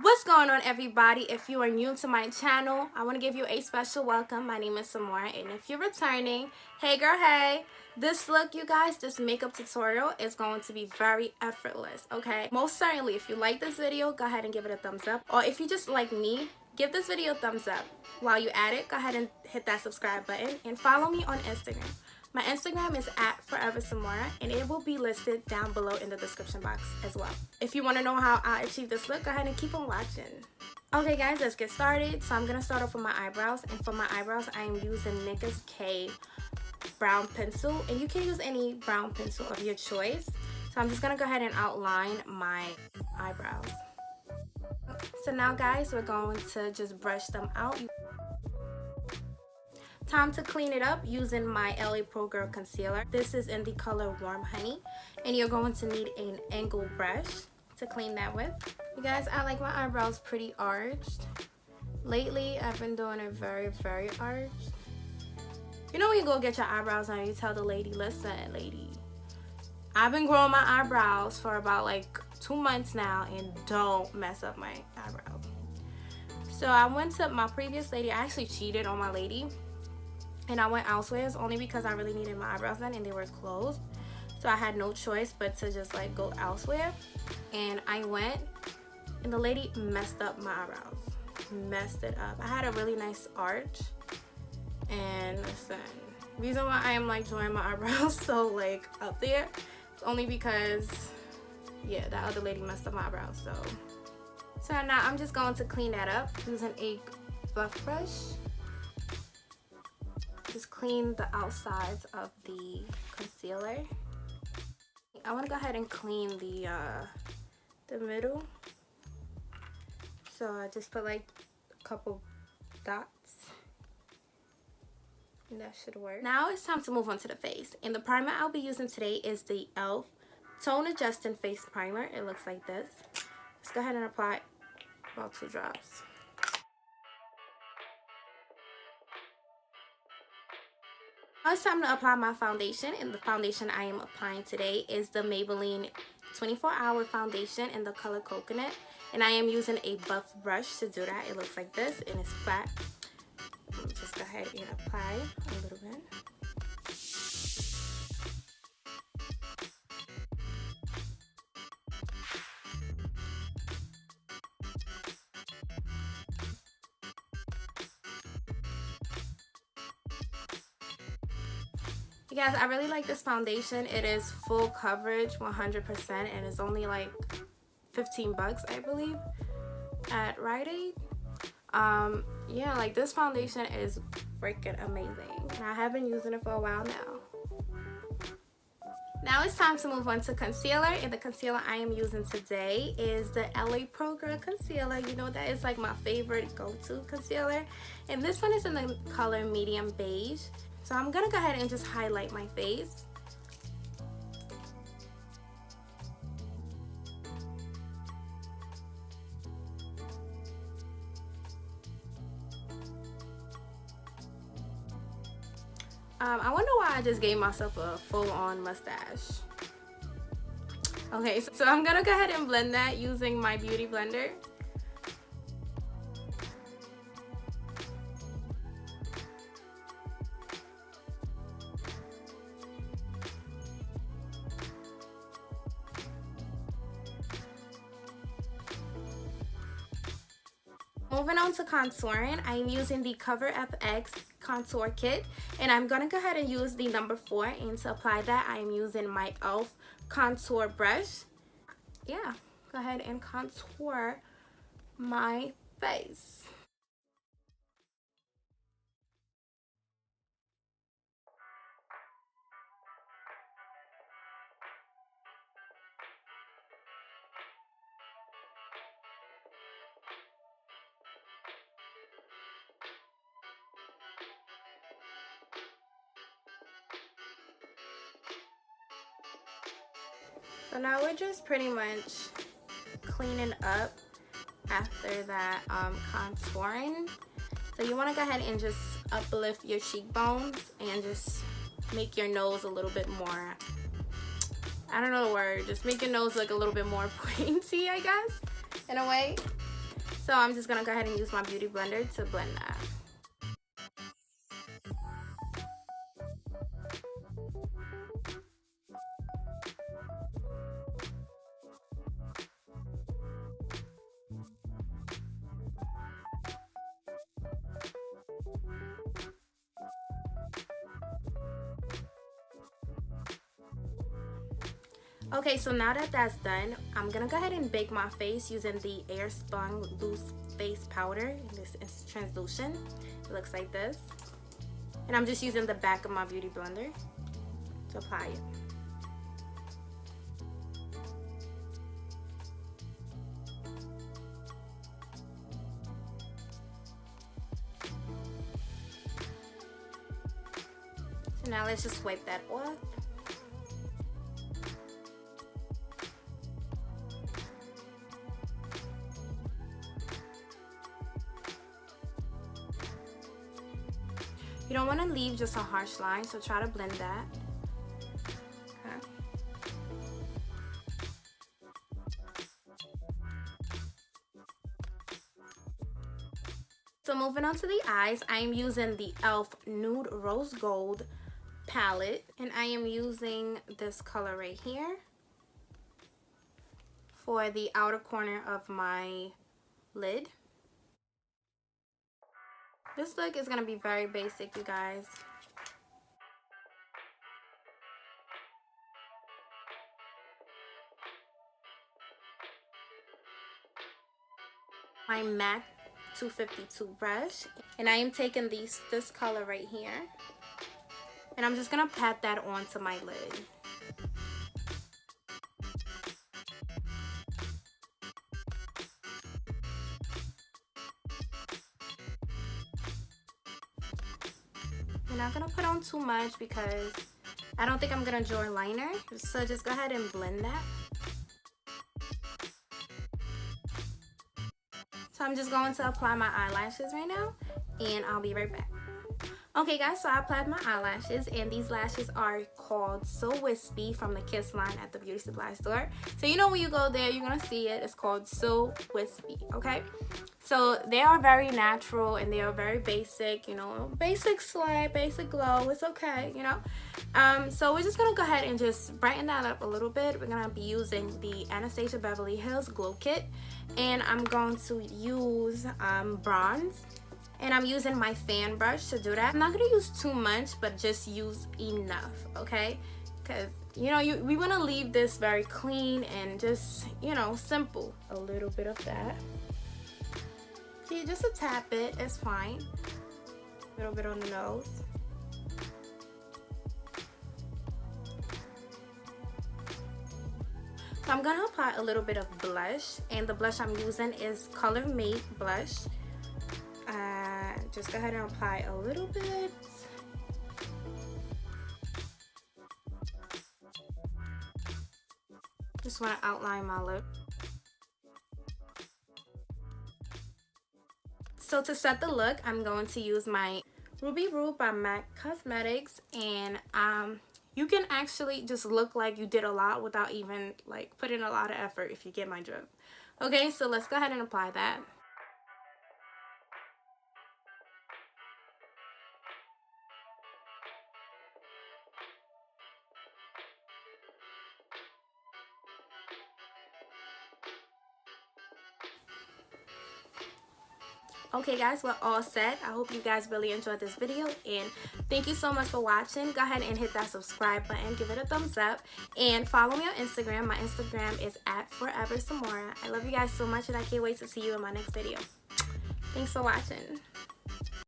What's going on, everybody? If you are new to my channel, I want to give you a special welcome. My name is Samora, and if you're returning, hey girl, hey. This look, you guys, this makeup tutorial is going to be very effortless, okay? Most certainly, if you like this video, go ahead and give it a thumbs up. Or if you just like me, give this video a thumbs up. While you at it, go ahead and hit that subscribe button and follow me on Instagram. My Instagram is @ForeverSamora, and it will be listed down below in the description box as well. If you want to know how I achieved this look, go ahead and keep on watching. Okay guys, let's get started. So I'm going to start off with my eyebrows, and for my eyebrows, I am using NYX K brown pencil, and you can use any brown pencil of your choice. So I'm just going to go ahead and outline my eyebrows. So now guys, we're going to just brush them out. Time to clean it up using my LA Pro Girl concealer. This is in the color Warm Honey, and you're going to need an angled brush to clean that with. You guys, I like my eyebrows pretty arched. Lately, I've been doing it very arched. You know when you go get your eyebrows done, you tell the lady, listen, lady, I've been growing my eyebrows for about like 2 months now, and don't mess up my eyebrows. So I went to my previous lady. I actually cheated on my lady, and I went elsewhere only because I really needed my eyebrows done and they were closed. So I had no choice but to just like go elsewhere. And I went, and the lady messed up my eyebrows. Messed it up. I had a really nice arch. And listen, reason why I am like drawing my eyebrows so like up there, it's only because, yeah, that other lady messed up my eyebrows. So now I'm just going to clean that up using a fluff brush. Just clean the outsides of the concealer. I want to go ahead and clean the middle. So I just put like a couple dots, and that should work. Now it's time to move on to the face, and the primer I'll be using today is the e.l.f. Tone Adjusting Face Primer. It looks like this. Let's go ahead and apply about 2 drops. Now it's time to apply my foundation, and the foundation I am applying today is the Maybelline 24-Hour Foundation in the color Coconut, and I am using a buff brush to do that. It looks like this, and it's flat. Just go ahead and apply a little bit. You guys, I really like this foundation. It is full coverage, 100%, and it's only like 15 bucks, I believe, at Rite Aid. Yeah, like this foundation is freaking amazing, and I have been using it for a while now. Now it's time to move on to concealer, and the concealer I am using today is the LA Pro Girl concealer. You know, that is like my favorite go-to concealer, and this one is in the color medium beige. So I'm gonna go ahead and just highlight my face. I wonder why I just gave myself a full-on mustache. Okay, so I'm gonna go ahead and blend that using my beauty blender. Moving on to contouring, I'm using the Cover FX contour kit, and I'm gonna go ahead and use the number 4, and to apply that I am using my e.l.f. contour brush. Yeah, go ahead and contour my face. So now we're just pretty much cleaning up after that contouring. So you want to go ahead and just uplift your cheekbones and just make your nose a little bit more, I don't know the word, just make your nose look a little bit more pointy, I guess. in a way. So I'm just gonna go ahead and use my beauty blender to blend that. Okay, so now that that's done, I'm gonna go ahead and bake my face using the Airspun Loose Face Powder. This is translucent. It looks like this. And I'm just using the back of my beauty blender to apply it. So now let's just wipe that off. You don't want to leave just a harsh line, so try to blend that. Okay. So moving on to the eyes, I am using the e.l.f. Nude Rose Gold palette, and I am using this color right here for the outer corner of my lid. This look is going to be very basic, you guys. My MAC 252 brush, and I am taking this color right here, and I'm just going to pat that onto my lid. I'm not gonna put on too much because I don't think I'm gonna draw a liner. So just go ahead and blend that. So I'm just going to apply my eyelashes right now, and I'll be right back. Okay guys, so I applied my eyelashes, and these lashes are called So Wispy from the Kiss line at the beauty supply store. So you know when you go there, you're gonna see it. It's called So Wispy, okay? So they are very natural and they are very basic, you know, basic slay, basic glow. It's okay, you know. So we're just gonna go ahead and just brighten that up a little bit. We're gonna be using the Anastasia Beverly Hills Glow Kit, and I'm going to use bronze. And I'm using my fan brush to do that. I'm not gonna use too much, but just use enough, okay? Because, you know, we wanna leave this very clean and just, you know, simple. A little bit of that. See, just a tap it, it's fine. A little bit on the nose. So I'm gonna apply a little bit of blush, and the blush I'm using is Color Mate blush. Just go ahead and apply a little bit. Just want to outline my lip. So to set the look, I'm going to use my Ruby Roo by MAC Cosmetics, and you can actually just look like you did a lot without even like putting a lot of effort, if you get my drift. Okay, so let's go ahead and apply that. Okay guys, we're all set. I hope you guys really enjoyed this video, and thank you so much for watching. Go ahead and hit that subscribe button, give it a thumbs up, and follow me on Instagram. My Instagram is @foreversamora. I love you guys so much, and I can't wait to see you in my next video. Thanks for watching.